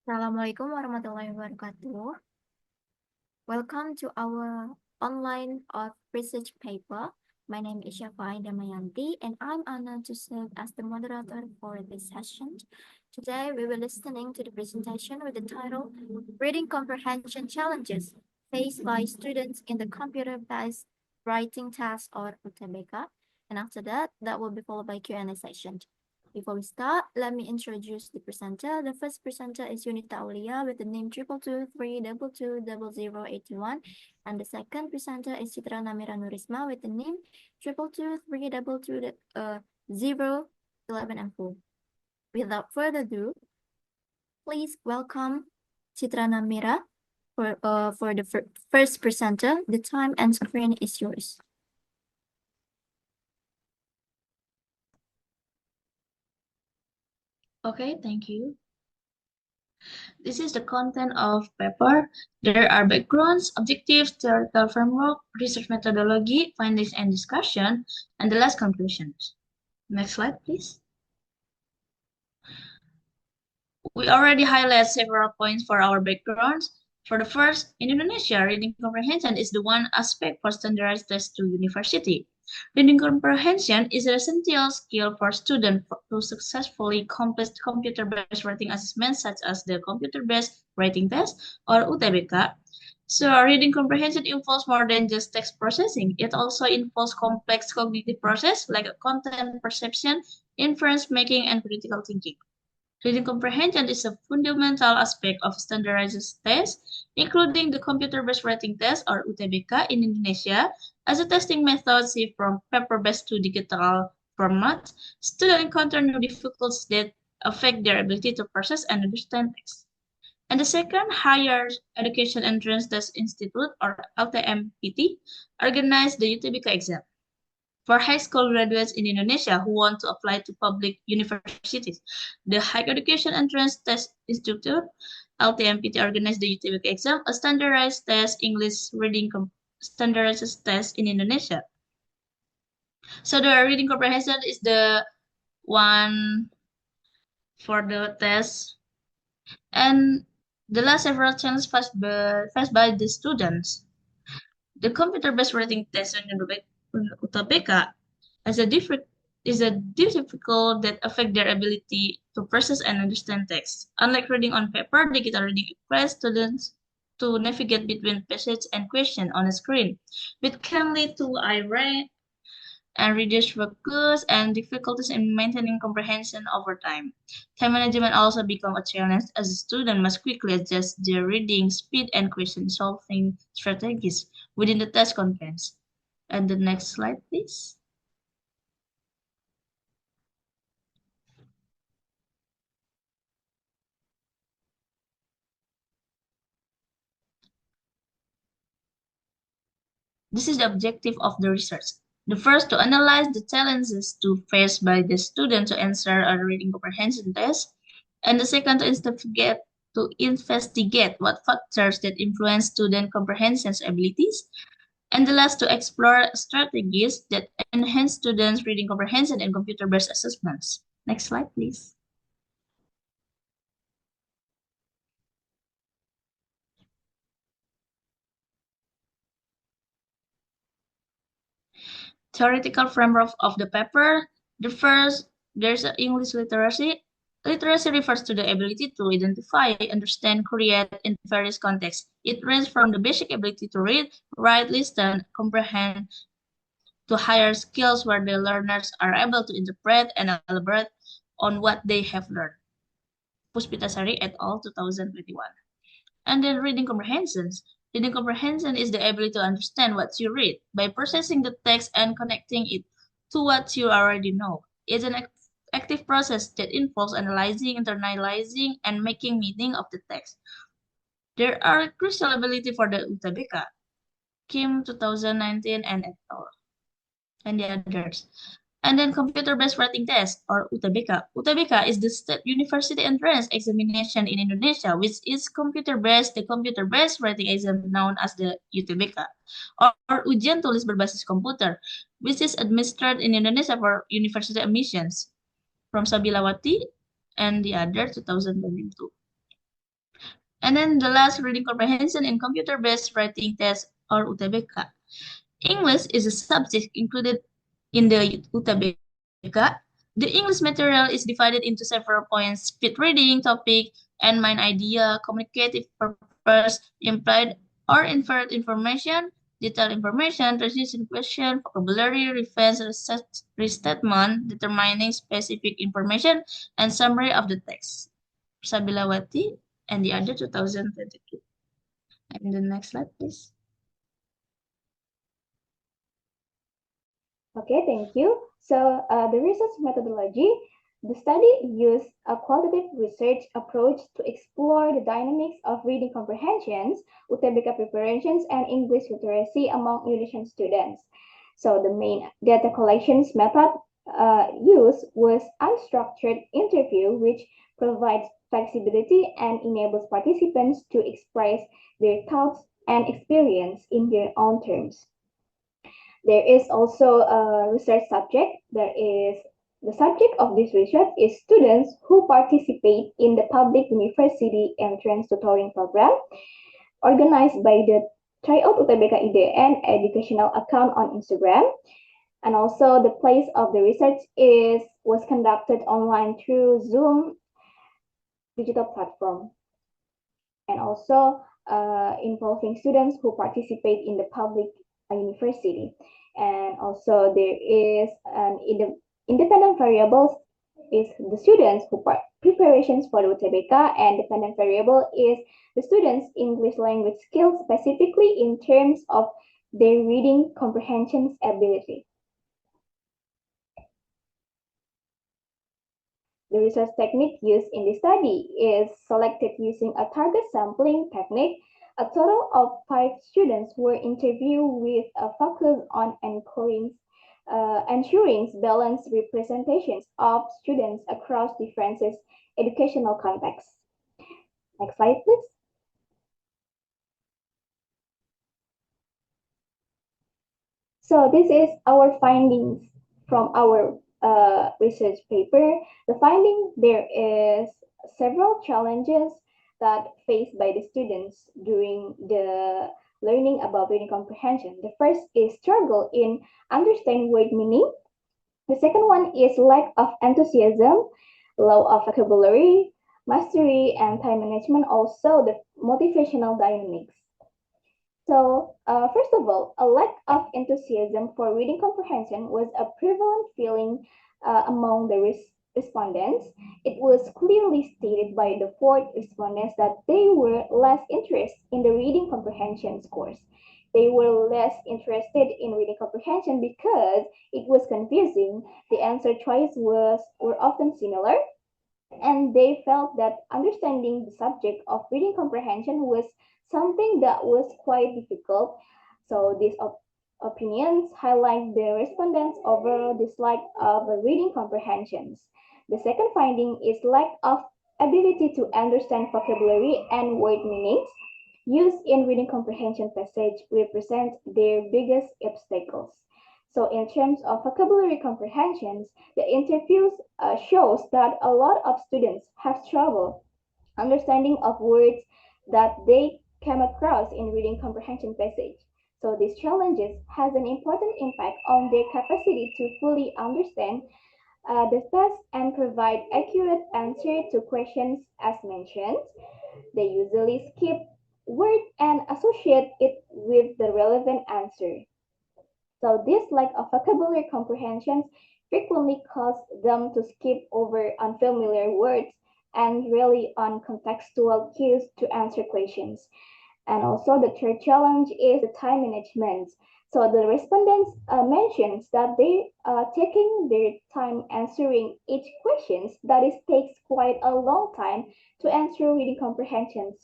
Assalamualaikum warahmatullahi wabarakatuh. Welcome to our online research paper. My name is Shafai Damayanti, and I'm honored to serve as the moderator for this session. Today, we will be listening to the presentation with the title Reading Comprehension Challenges Faced by Students in the Computer-Based Writing Test or UTBK. And after that, that will be followed by Q&A session. Before we start, let me introduce the presenter. The first presenter is Unita Aulia with the name 22232200081. And the second presenter is Citra Namira Nurisma with the name 222322011 and 4. Without further ado, please welcome Citra Namira for the first presenter. The time and screen is yours. Okay, thank you. This is the content of paper. There are backgrounds, objectives, theoretical framework, research methodology, findings and discussion, and the last conclusions. Next slide, please. We already highlighted several points for our backgrounds. For the first, in Indonesia, reading comprehension is the one aspect for standardized test to university. Reading comprehension is an essential skill for students to successfully complete computer-based writing assessments such as the computer-based writing test or UTBK. So reading comprehension involves more than just text processing. It also involves complex cognitive process like content perception, inference making, and critical thinking. Reading comprehension is a fundamental aspect of standardized tests, including the computer-based writing test or UTBK in Indonesia. As a testing method shift from paper-based to digital format, students encounter new difficulties that affect their ability to process and understand text. And the second, Higher Education Entrance Test Institute or LTMPT organized the UTBK exam for high school graduates in Indonesia who want to apply to public universities. The Higher Education Entrance Test Institute, LTMPT, organized the UTBK exam, a standardized test, English reading standardized test in Indonesia. So the reading comprehension is the one for the test. And the last several challenges faced by the students. The computer-based writing test in UTBK as a is a difficult that affect their ability to process and understand text. Unlike reading on paper, digital reading requires students to navigate between passage and question on a screen, which can lead to eye strain and reduced focus and difficulties in maintaining comprehension over time. Time management also become a challenge as a student must quickly adjust their reading speed and question solving strategies within the test contents. And the next slide, please. This is the objective of the research. The first, to analyze the challenges faced by the student to answer a reading comprehension test. And the second, to investigate what factors that influence student comprehension abilities. And the last, to explore strategies that enhance students' reading comprehension and computer-based assessments. Next slide, please. Theoretical framework of the paper. The first, there's English literacy. Literacy refers to the ability to identify, understand, create in various contexts. It ranges from the basic ability to read, write, listen, comprehend, to higher skills where the learners are able to interpret and elaborate on what they have learned. Puspitasari et al. 2021. And then reading comprehensions. Reading comprehension is the ability to understand what you read by processing the text and connecting it to what you already know. It's an active process that involves analyzing, internalizing, and making meaning of the text. There are crucial ability for the UTBK, Kim 2019 and et al. And the others. And then computer-based writing test or UTBK. UTBK is the state university entrance examination in Indonesia, which is computer-based, the computer-based writing exam known as the UTBK, or ujian tulis berbasis komputer, which is administered in Indonesia for university admissions from Sabilawati and the other 2022. And then the last, reading comprehension in computer-based writing test or UTBK. English is a subject included in the UTBK. The English material is divided into several points: speed reading, topic, and main idea, communicative purpose, implied or inferred information, detailed information, transition question, vocabulary, reference, restatement, determining specific information, and summary of the text. Sabilawati and the other 2022. And the next slide, please. Okay, thank you. So the research methodology, the study used a qualitative research approach to explore the dynamics of reading comprehensions, UTBK preparations, and English literacy among Indonesian students. So the main data collections method used was unstructured interview, which provides flexibility and enables participants to express their thoughts and experience in their own terms. There is also a research subject. The subject of this research is students who participate in the public university entrance tutoring program organized by the Tryout UTBK IDN educational account on Instagram. And also the place of the research was conducted online through Zoom digital platform. And also involving students who participate in the public university. And also there is an independent variables is the students who preparations for the UTBK, and dependent variable is the students' English language skills, specifically in terms of their reading comprehension ability. The research technique used in the study is selected using a target sampling technique. A total of 5 students were interviewed with a focus on ensuring balanced representations of students across different educational contexts. Next slide, please. So this is our findings from our research paper. The finding, there is several challenges that faced by the students during the learning about reading comprehension. The first is struggle in understanding word meaning. The second one is lack of enthusiasm, low of vocabulary, mastery, and time management, also the motivational dynamics. So, first of all, a lack of enthusiasm for reading comprehension was a prevalent feeling among the respondents. It was clearly stated by the 4 respondents that they were less interested in the reading comprehension course. They were less interested in reading comprehension because it was confusing. The answer choice were often similar, and they felt that understanding the subject of reading comprehension was something that was quite difficult. So these opinions highlight the respondents' overall dislike of reading comprehensions. The second finding is lack of ability to understand vocabulary and word meanings used in reading comprehension passage represent their biggest obstacles. So in terms of vocabulary comprehensions, the interviews shows that a lot of students have trouble understanding of words that they came across in reading comprehension passage. So these challenges has an important impact on their capacity to fully understand the text and provide accurate answer to questions as mentioned. They usually skip word and associate it with the relevant answer. So this lack of vocabulary comprehension frequently cause them to skip over unfamiliar words and rely on contextual cues to answer questions. And also the third challenge is the time management. So the respondents mentions that they are taking their time answering each questions, that it takes quite a long time to answer reading comprehensions.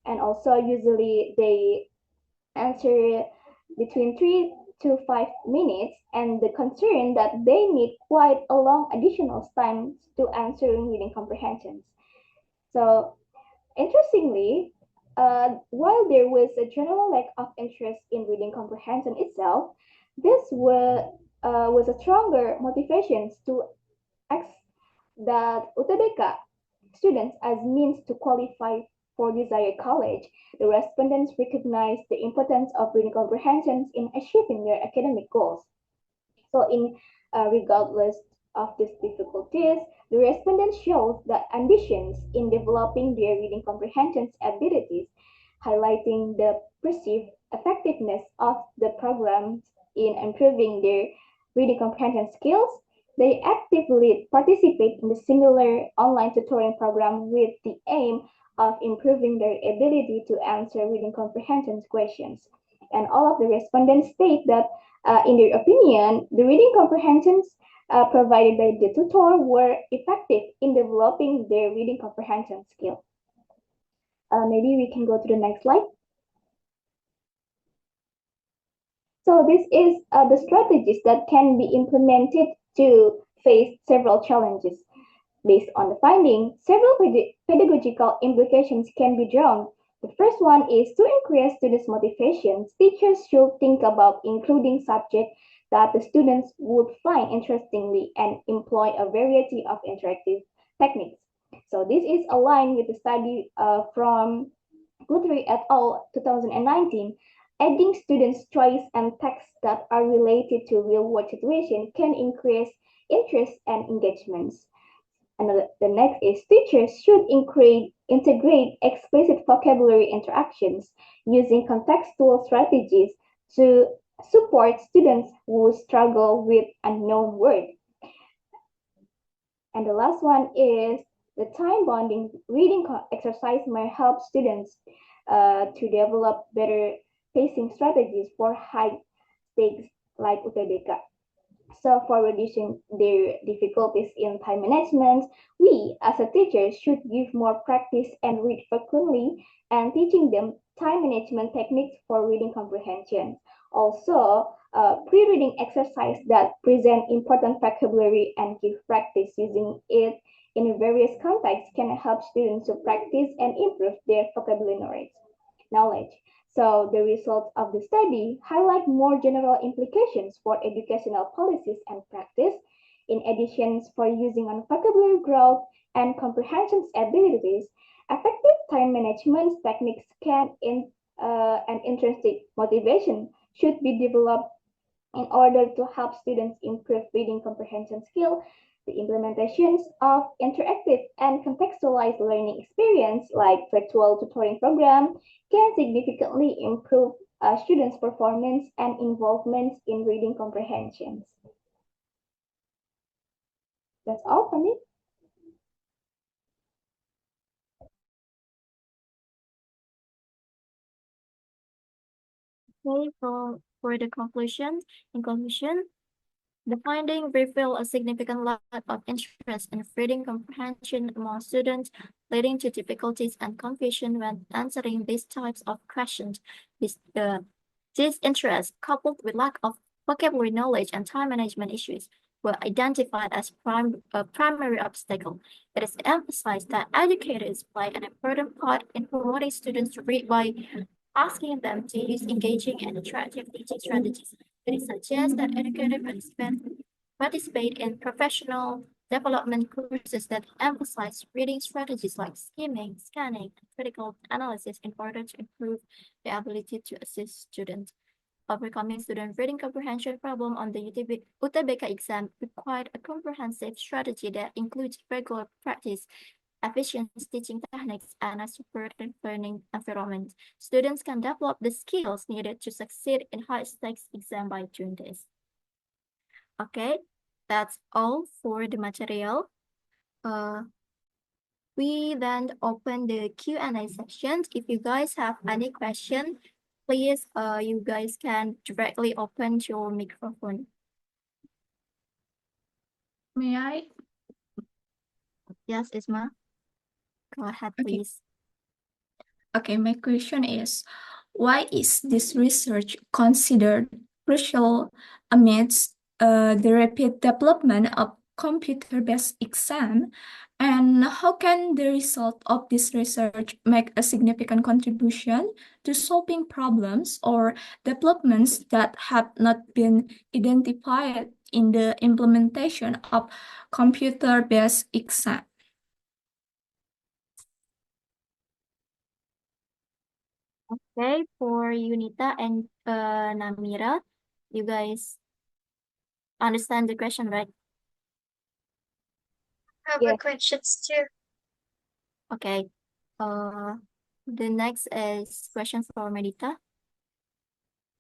And also usually they answer between 3 to 5 minutes, and the concern that they need quite a long additional time to answering reading comprehensions. So interestingly, while there was a general lack of interest in reading comprehension itself, this was a stronger motivation to ask that UTBK students as means to qualify for desired college, the respondents recognized the importance of reading comprehension in achieving their academic goals. So, regardless of these difficulties, the respondents showed that ambitions in developing their reading comprehension abilities, highlighting the perceived effectiveness of the programs in improving their reading comprehension skills. They actively participate in the similar online tutoring program with the aim of improving their ability to answer reading comprehension questions. And all of the respondents state that in their opinion, the reading comprehensions provided by the tutor were effective in developing their reading comprehension skill. Maybe we can go to the next slide. So this is the strategies that can be implemented to face several challenges. Based on the finding, several pedagogical implications can be drawn. The first one is to increase students' motivation. Teachers should think about including subjects that the students would find interestingly and employ a variety of interactive techniques. So this is aligned with the study from Guthrie et al. 2019. Adding students' choice and texts that are related to real-world situations can increase interest and engagements. The next is teachers should integrate explicit vocabulary interactions using contextual strategies to support students who struggle with unknown words. And the last one is the time bonding reading exercise may help students to develop better pacing strategies for high stakes like UTBK. So for reducing their difficulties in time management, we as a teacher should give more practice and read frequently and teaching them time management techniques for reading comprehension. Also, pre-reading exercise that present important vocabulary and give practice using it in various contexts can help students to practice and improve their vocabulary knowledge. So the results of the study highlight more general implications for educational policies and practice. In addition, for using on vocabulary growth and comprehension abilities, effective time management techniques and intrinsic motivation should be developed in order to help students improve reading comprehension skill. The implementations of interactive and contextualized learning experience like virtual tutoring program can significantly improve students' performance and involvement in reading comprehensions. That's all for me. Okay, for the conclusion, in conclusion, the finding reveal a significant lack of interest in reading comprehension among students, leading to difficulties and confusion when answering these types of questions. This interest, coupled with lack of vocabulary knowledge and time management issues, were identified as a primary obstacle. It is emphasized that educators play an important part in promoting students to read by asking them to use engaging and attractive teaching strategies. It suggests that educated participants participate in professional development courses that emphasize reading strategies like skimming, scanning, and critical analysis in order to improve the ability to assist students. Overcoming student reading comprehension problem on the UTBK exam required a comprehensive strategy that includes regular practice, efficient teaching techniques, and a supportive learning environment. Students can develop the skills needed to succeed in high-stakes exam by doing this. Okay, that's all for the material. We then open the Q&A section. If you guys have any question, please, you guys can directly open your microphone. May I? Yes, Isma. Go ahead, Okay. please. Okay, my question is, why is this research considered crucial amidst the rapid development of computer-based exam, and how can the result of this research make a significant contribution to solving problems or developments that have not been identified in the implementation of computer-based exam? Okay, for Unita and Namira, you guys understand the question, right? I have Yes. questions too. Okay. The next is question for Medita.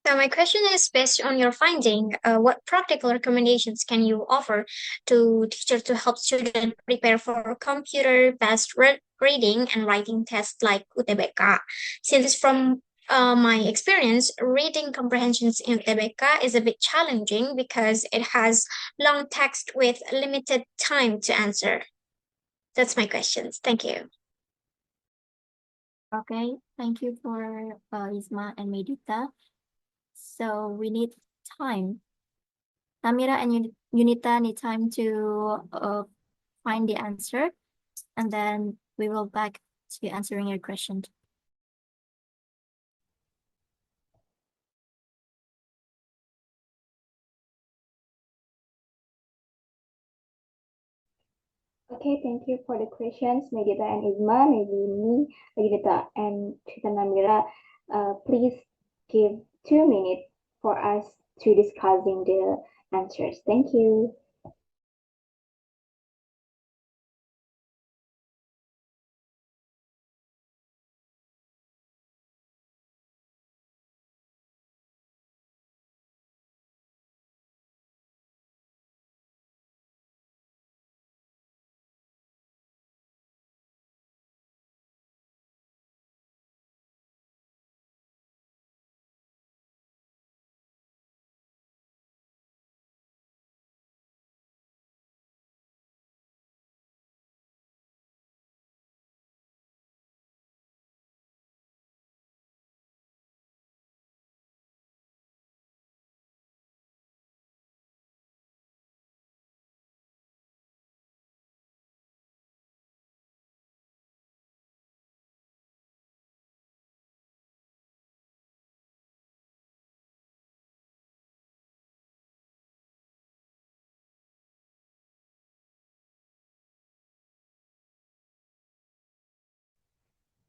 So my question is based on your finding, what practical recommendations can you offer to teachers to help students prepare for computer-based reading and writing tests like UTBK? Since from my experience, reading comprehensions in UTBK is a bit challenging because it has long text with limited time to answer. That's my questions. Thank you. Okay, thank you for Isma and Medita. So we need time. Namira and Unita need time to find the answer, and then we will back to answering your question. Okay, thank you for the questions, Medita and Isma. Maybe me, Medita and Chita Namira, please give 2 minutes for us to discussing the answers. Thank you.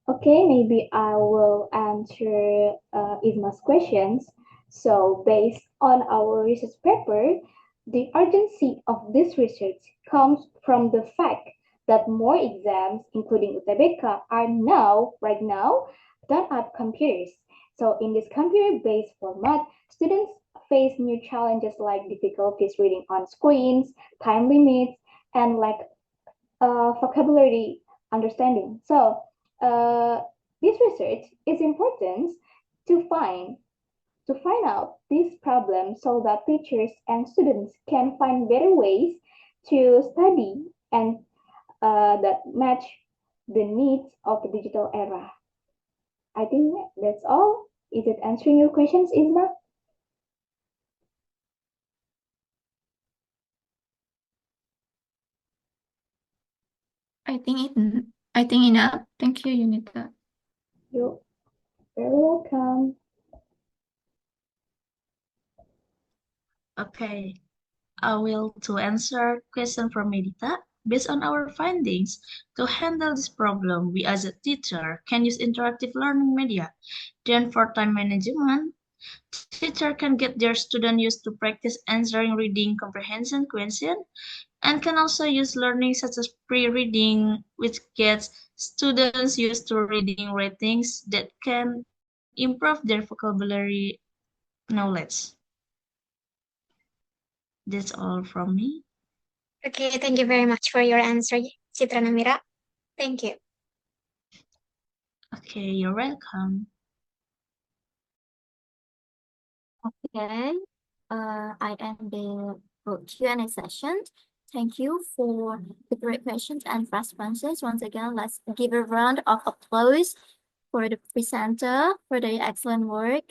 Okay, maybe I will answer Isma's questions. So, based on our research paper, the urgency of this research comes from the fact that more exams, including UTBK, are now, right now, done at computers. So, in this computer-based format, students face new challenges like difficulties reading on screens, time limits, and like vocabulary understanding. So, uh, this research is important to find out these problems so that teachers and students can find better ways to study and that match the needs of the digital era. I think that's all. Is it answering your questions, Isma? I think enough. Thank you, Unita. You're very welcome. Okay, I will to answer question from Medita. Based on our findings, to handle this problem, we as a teacher can use interactive learning media. Then for time management, teacher can get their student used to practice answering reading comprehension question and can also use learning such as pre-reading, which gets students used to reading writings that can improve their vocabulary knowledge. That's all from me. Okay, thank you very much for your answer, Citra Namira. Thank you. Okay, you're welcome. Okay, I end the Q&A session. Thank you for the great questions and responses. Once again, let's give a round of applause for the presenter for their excellent work.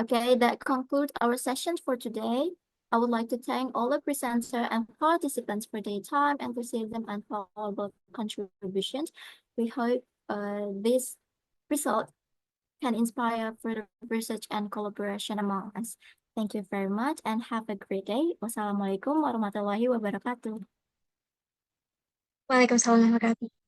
Okay, that concludes our session for today. I would like to thank all the presenters and participants for their time, enthusiasm, and valuable contributions. We hope this result can inspire further research and collaboration among us. Thank you very much and have a great day. Wassalamualaikum warahmatullahi wabarakatuh. Waalaikumsalam warahmatullahi wabarakatuh.